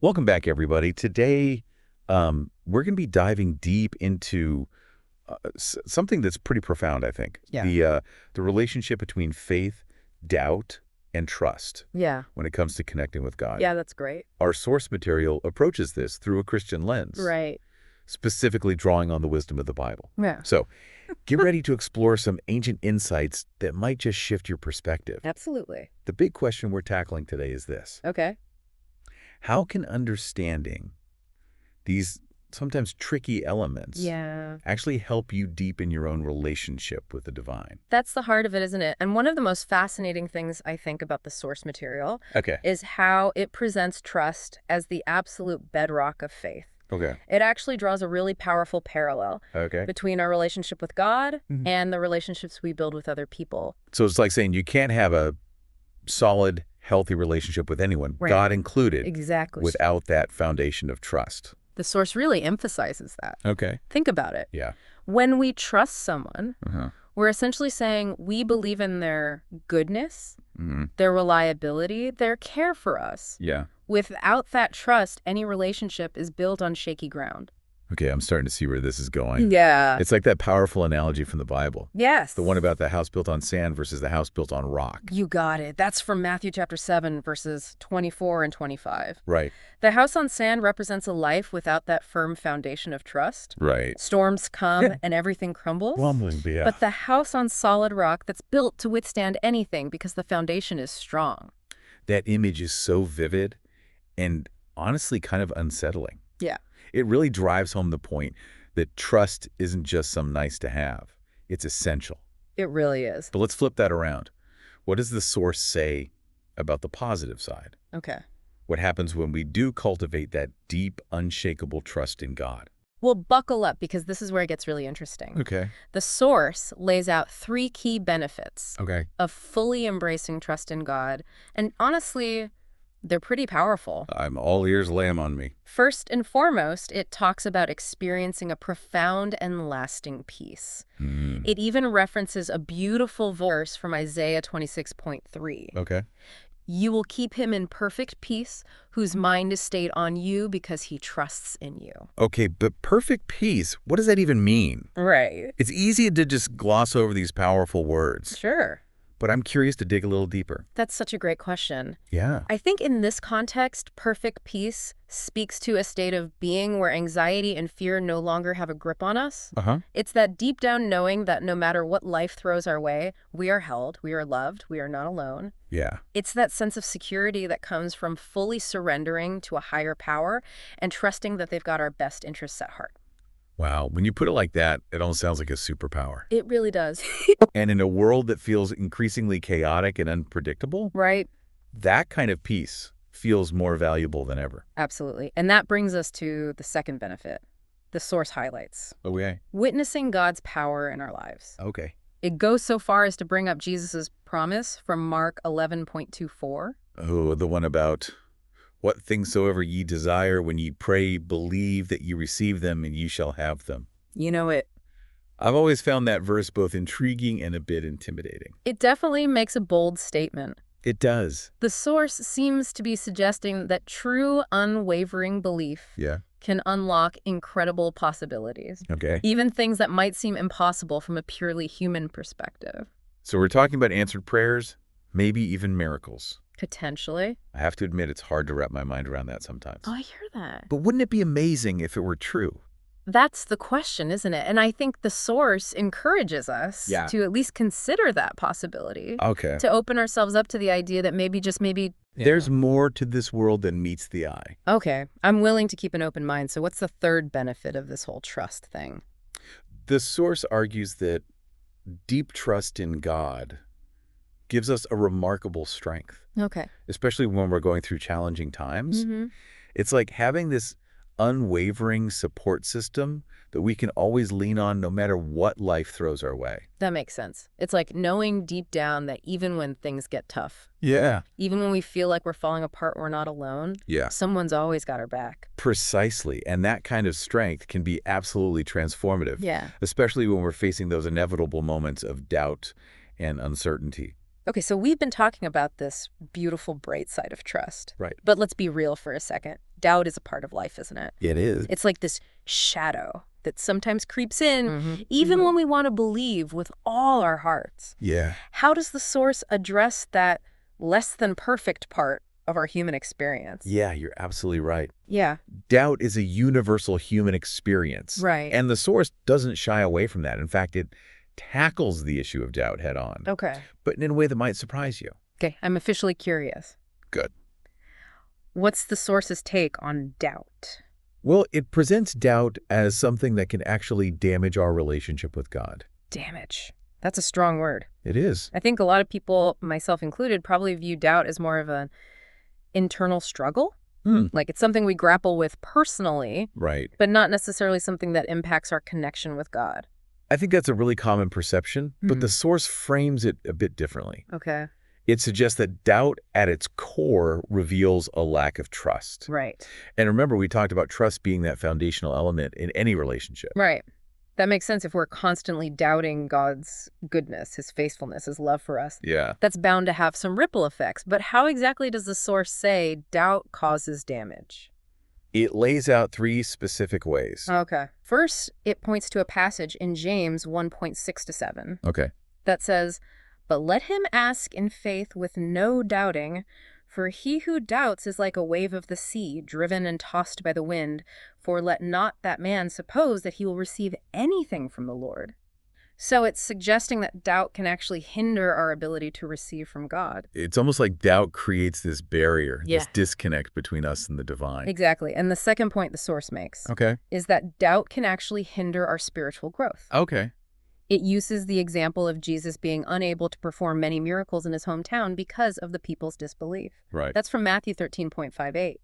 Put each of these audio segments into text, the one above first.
Welcome back, everybody. Today, we're going to be diving deep into something that's pretty profound, I think. Yeah. The relationship between faith, doubt, and trust Yeah. when it comes to connecting with God. Yeah, that's great. Our source material approaches this through a Christian lens, Right. specifically drawing on the wisdom of the Bible. Yeah. So, get ready to explore some ancient insights that might just shift your perspective. Absolutely. The big question we're tackling today is this. Okay. How can understanding these sometimes tricky elements actually help you deepen your own relationship with the divine? That's the heart of it, isn't it? And one of the most fascinating things I think about the source material is how it presents trust as the absolute bedrock of faith. It actually draws a really powerful parallel between our relationship with God and the relationships we build with other people. So it's like saying you can't have a solid, healthy relationship with anyone, God included, without that foundation of trust. The source really emphasizes that. Think about it. Yeah. When we trust someone, we're essentially saying we believe in their goodness, their reliability, their care for us. Yeah. Without that trust, any relationship is built on shaky ground. Okay, I'm starting to see where this is going. Yeah. It's like that powerful analogy from the Bible. Yes. The one about the house built on sand versus the house built on rock. You got it. That's from Matthew chapter 7, verses 24 and 25. Right. The house on sand represents a life without that firm foundation of trust. Right. Storms come and everything crumbles. Rumbling, yeah. But the house on solid rock that's built to withstand anything because the foundation is strong. That image is so vivid and honestly kind of unsettling. Yeah. It really drives home the point that trust isn't just some nice to have. It's essential. It really is. But let's flip that around. What does the source say about the positive side? Okay. What happens when we do cultivate that deep, unshakable trust in God? Well, buckle up because this is where it gets really interesting. Okay. The source lays out 3 key benefits of fully embracing trust in God. And honestly, they're pretty powerful. I'm all ears, lay 'em on me. First and foremost, it talks about experiencing a profound and lasting peace. It even references a beautiful verse from Isaiah 26:3. You will keep him in perfect peace, whose mind is stayed on you because he trusts in you. Okay, but perfect peace, what does that even mean? Right. It's easy to just gloss over these powerful words. Sure. But I'm curious to dig a little deeper. That's such a great question. Yeah. I think in this context, perfect peace speaks to a state of being where anxiety and fear no longer have a grip on us. It's that deep down knowing that no matter what life throws our way, we are held, we are loved, we are not alone. Yeah. It's that sense of security that comes from fully surrendering to a higher power and trusting that they've got our best interests at heart. Wow. When you put it like that, it almost sounds like a superpower. It really does. And in a world that feels increasingly chaotic and unpredictable, Right. that kind of peace feels more valuable than ever. Absolutely. And that brings us to the second benefit, the source highlights. Okay. Witnessing God's power in our lives. Okay. It goes so far as to bring up Jesus's promise from Mark 11:24. Oh, the one about what things soever ye desire, when ye pray, believe that ye receive them and ye shall have them. You know it. I've always found that verse both intriguing and a bit intimidating. It definitely makes a bold statement. It does. The source seems to be suggesting that true, unwavering belief can unlock incredible possibilities. Okay. Even things that might seem impossible from a purely human perspective. So we're talking about answered prayers, maybe even miracles. Potentially. I have to admit it's hard to wrap my mind around that sometimes. Oh, I hear that. But wouldn't it be amazing if it were true? That's the question, isn't it? And I think the source encourages us to at least consider that possibility. To open ourselves up to the idea that maybe, just maybe, there's more to this world than meets the eye. Okay, I'm willing to keep an open mind. So what's the third benefit of this whole trust thing? The source argues that deep trust in God gives us a remarkable strength. Okay. Especially when we're going through challenging times. It's like having this unwavering support system that we can always lean on no matter what life throws our way. That makes sense. It's like knowing deep down that even when things get tough, even when we feel like we're falling apart, we're not alone. Someone's always got our back. Precisely. And that kind of strength can be absolutely transformative. Especially when we're facing those inevitable moments of doubt and uncertainty. Okay, so we've been talking about this beautiful bright side of trust. Right. But let's be real for a second. Doubt is a part of life, isn't it? It is. It's like this shadow that sometimes creeps in, even when we want to believe with all our hearts. Yeah. How does the source address that less than perfect part of our human experience? Yeah, you're absolutely right. Yeah. Doubt is a universal human experience. Right. And the source doesn't shy away from that. In fact, it tackles the issue of doubt head on. Okay. But in a way that might surprise you. Okay, I'm officially curious. Good. What's the source's take on doubt? Well, it presents doubt as something that can actually damage our relationship with God. Damage. That's a strong word. It is. I think a lot of people, myself included, probably view doubt as more of an internal struggle. Like it's something we grapple with personally, Right. but not necessarily something that impacts our connection with God. I think that's a really common perception, but the source frames it a bit differently. Okay. It suggests that doubt at its core reveals a lack of trust. Right. And remember, we talked about trust being that foundational element in any relationship. Right. That makes sense if we're constantly doubting God's goodness, his faithfulness, his love for us. Yeah. That's bound to have some ripple effects. But how exactly does the source say doubt causes damage? It lays out 3 specific ways. Okay. First, it points to a passage in James 1:6-7 Okay. that says, "But let him ask in faith with no doubting, for he who doubts is like a wave of the sea, driven and tossed by the wind. For let not that man suppose that he will receive anything from the Lord." So it's suggesting that doubt can actually hinder our ability to receive from God. It's almost like doubt creates this barrier, Yeah. this disconnect between us and the divine. Exactly. And the second point the source makes Okay. is that doubt can actually hinder our spiritual growth. Okay. It uses the example of Jesus being unable to perform many miracles in his hometown because of the people's disbelief. Right. That's from Matthew 13:58.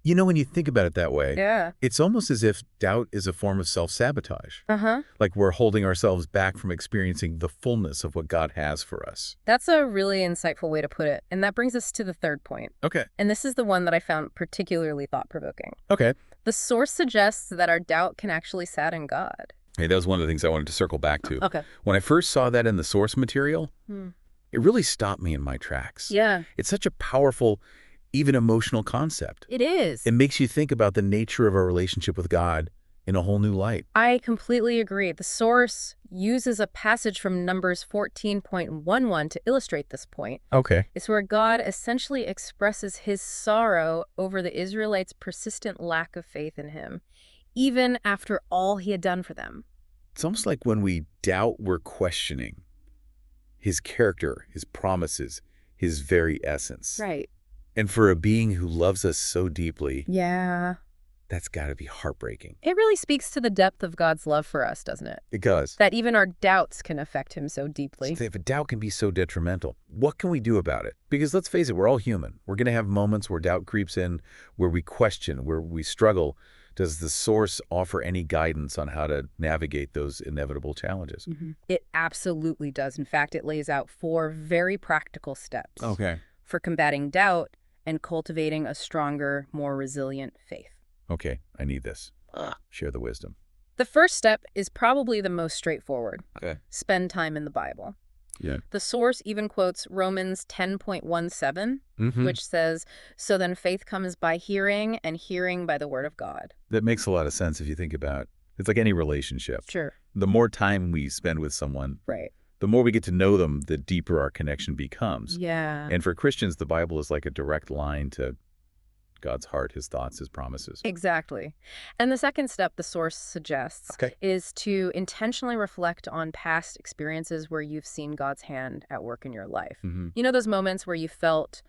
You know, when you think about it that way, Yeah. it's almost as if doubt is a form of self-sabotage. Uh-huh. Like we're holding ourselves back from experiencing the fullness of what God has for us. That's a really insightful way to put it. And that brings us to the third point. Okay. And this is the one that I found particularly thought-provoking. Okay. The source suggests that our doubt can actually sadden God. Hey, that was one of the things I wanted to circle back to. Okay. When I first saw that in the source material, it really stopped me in my tracks. Yeah. It's such a powerful, even emotional concept. It is. It makes you think about the nature of our relationship with God in a whole new light. I completely agree. The source uses a passage from Numbers 14.11 to illustrate this point. Okay. It's where God essentially expresses his sorrow over the Israelites' persistent lack of faith in him, even after all he had done for them. It's almost like when we doubt, we're questioning his character, his promises, his very essence. Right. And for a being who loves us so deeply, Yeah. that's got to be heartbreaking. It really speaks to the depth of God's love for us, doesn't it? It does. That even our doubts can affect him so deeply. If a doubt can be so detrimental, what can we do about it? Because let's face it, we're all human. We're going to have moments where doubt creeps in, where we question, where we struggle. Does the source offer any guidance on how to navigate those inevitable challenges? It absolutely does. In fact, it lays out 4 very practical steps Okay. for combating doubt and cultivating a stronger, more resilient faith. Okay, I need this. Share the wisdom. The first step is probably the most straightforward. Okay. Spend time in the Bible. Yeah. The source even quotes Romans 10.17, which says, "So then faith comes by hearing, and hearing by the word of God." That makes a lot of sense if you think about it. It's like any relationship. Sure. The more time we spend with someone, Right. the more we get to know them, the deeper our connection becomes. Yeah. And for Christians, the Bible is like a direct line to God's heart, his thoughts, his promises. Exactly. And the second step the source suggests is to intentionally reflect on past experiences where you've seen God's hand at work in your life. You know those moments where you felt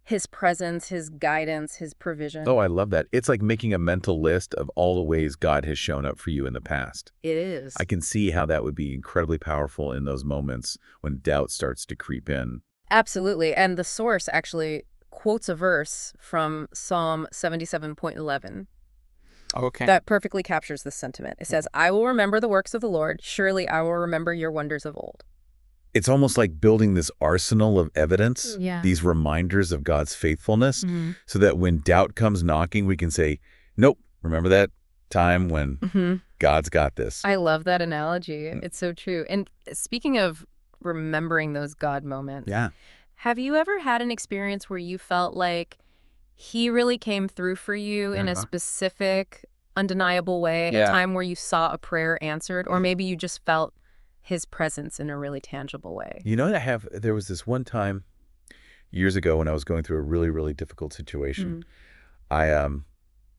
his presence, his guidance, his provision? Oh, I love that. It's like making a mental list of all the ways God has shown up for you in the past. It is. I can see how that would be incredibly powerful in those moments when doubt starts to creep in. Absolutely. And the source actually quotes a verse from Psalm 77.11. Okay. That perfectly captures this sentiment. It says, "I will remember the works of the Lord. Surely I will remember your wonders of old." It's almost like building this arsenal of evidence, Yeah. these reminders of God's faithfulness, so that when doubt comes knocking, we can say, nope, remember that time when God's got this. I love that analogy. It's so true. And speaking of remembering those God moments, Yeah. have you ever had an experience where you felt like He really came through for you in a specific, undeniable way, a Yeah. time where you saw a prayer answered, or maybe you just felt his presence in a really tangible way. You know, there was this one time years ago when I was going through a really, really difficult situation. Mm.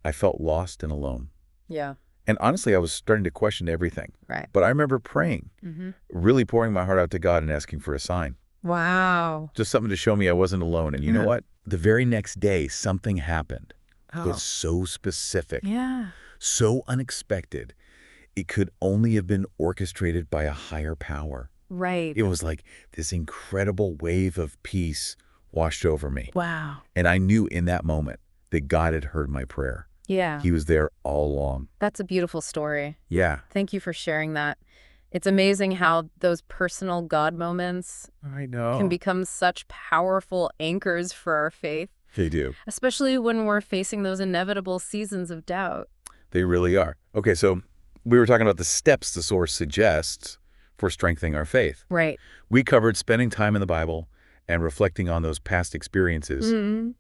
I felt lost and alone. Yeah. And honestly, I was starting to question everything. Right. But I remember praying, Mm-hmm. really pouring my heart out to God and asking for a sign. Wow. Just something to show me I wasn't alone. And you know what? The very next day, something happened. It was so specific, Yeah. so unexpected. It could only have been orchestrated by a higher power. Right. It was like this incredible wave of peace washed over me. Wow. And I knew in that moment that God had heard my prayer. Yeah. He was there all along. That's a beautiful story. Yeah. Thank you for sharing that. It's amazing how those personal God moments I know. can become such powerful anchors for our faith, They do. especially when we're facing those inevitable seasons of doubt. They really are. Okay, so we were talking about the steps the source suggests for strengthening our faith. Right. We covered spending time in the Bible and reflecting on those past experiences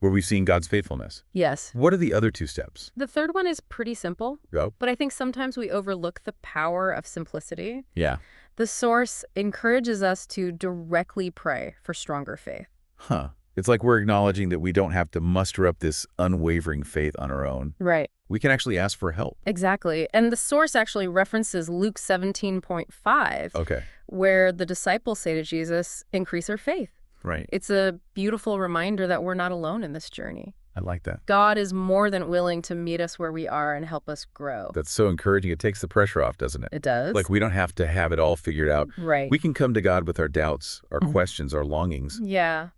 where we've seen God's faithfulness. Yes. What are the other two steps? The third one is pretty simple, Go. but I think sometimes we overlook the power of simplicity. Yeah. The source encourages us to directly pray for stronger faith. Huh. It's like we're acknowledging that we don't have to muster up this unwavering faith on our own. Right. We can actually ask for help. Exactly. And the source actually references Luke 17.5, Okay. where the disciples say to Jesus, increase our faith. Right. It's a beautiful reminder that we're not alone in this journey. I like that. God is more than willing to meet us where we are and help us grow. That's so encouraging. It takes the pressure off, doesn't it? It does. Like we don't have to have it all figured out. Right. We can come to God with our doubts, our questions, our longings, Yeah.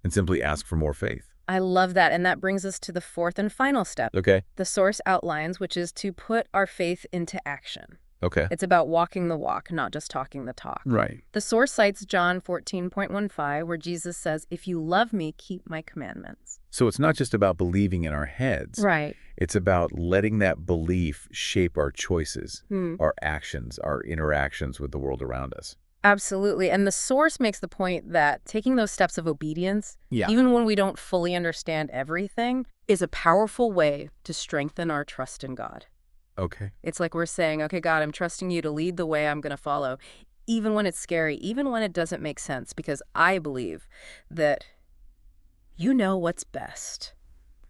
and simply ask for more faith. I love that. And that brings us to the fourth and final step. Okay. The source outlines, which is to put our faith into action. Okay. It's about walking the walk, not just talking the talk. Right. The source cites John 14.15, where Jesus says, if you love me, keep my commandments. So it's not just about believing in our heads. Right. It's about letting that belief shape our choices, our actions, our interactions with the world around us. Absolutely. And the source makes the point that taking those steps of obedience, even when we don't fully understand everything, is a powerful way to strengthen our trust in God. Okay. It's like we're saying, okay, God, I'm trusting you to lead the way I'm going to follow, even when it's scary, even when it doesn't make sense, because I believe that you know what's best.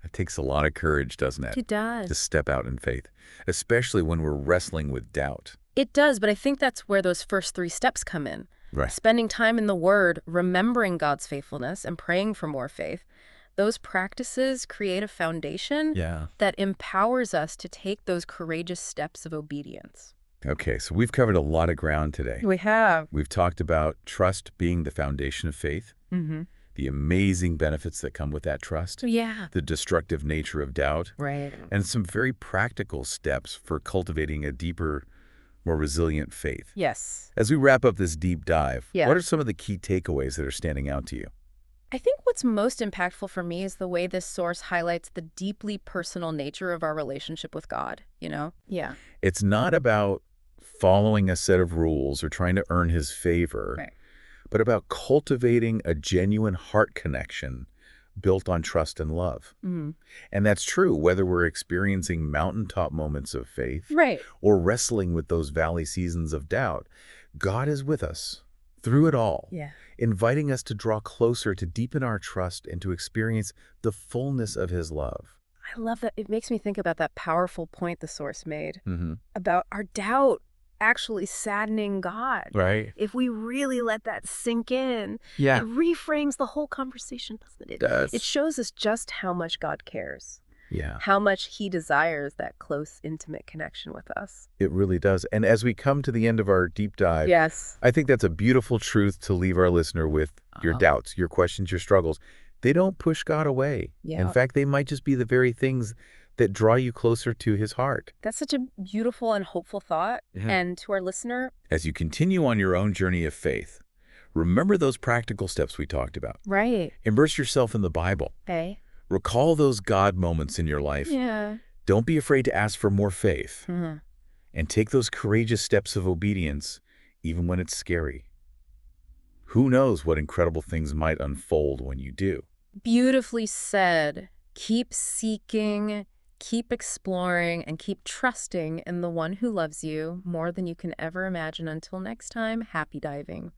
It takes a lot of courage, doesn't it? It does. To step out in faith, especially when we're wrestling with doubt. It does, but I think that's where those first three steps come in. Right. Spending time in the Word, remembering God's faithfulness, and praying for more faith. Those practices create a foundation that empowers us to take those courageous steps of obedience. Okay, so we've covered a lot of ground today. We have. We've talked about trust being the foundation of faith, the amazing benefits that come with that trust, the destructive nature of doubt, and some very practical steps for cultivating a deeper, more resilient faith. Yes. As we wrap up this deep dive, what are some of the key takeaways that are standing out to you? I think what's most impactful for me is the way this source highlights the deeply personal nature of our relationship with God, you know? Yeah. It's not about following a set of rules or trying to earn his favor, but about cultivating a genuine heart connection built on trust and love. And that's true whether we're experiencing mountaintop moments of faith or wrestling with those valley seasons of doubt. God is with us through it all, inviting us to draw closer, to deepen our trust, and to experience the fullness of his love. I love that. It makes me think about that powerful point the source made about our doubt actually saddening God. Right. If we really let that sink in, it reframes the whole conversation, doesn't it? It does. It shows us just how much God cares. Yeah. How much he desires that close, intimate connection with us. It really does. And as we come to the end of our deep dive, I think that's a beautiful truth to leave our listener with. Your doubts, your questions, your struggles. They don't push God away. In fact, they might just be the very things that draw you closer to his heart. That's such a beautiful and hopeful thought. And to our listener, as you continue on your own journey of faith, remember those practical steps we talked about. Immerse yourself in the Bible. Recall those God moments in your life. Don't be afraid to ask for more faith. And take those courageous steps of obedience, even when it's scary. Who knows what incredible things might unfold when you do. Beautifully said. Keep seeking, keep exploring, and keep trusting in the one who loves you more than you can ever imagine. Until next time, happy diving.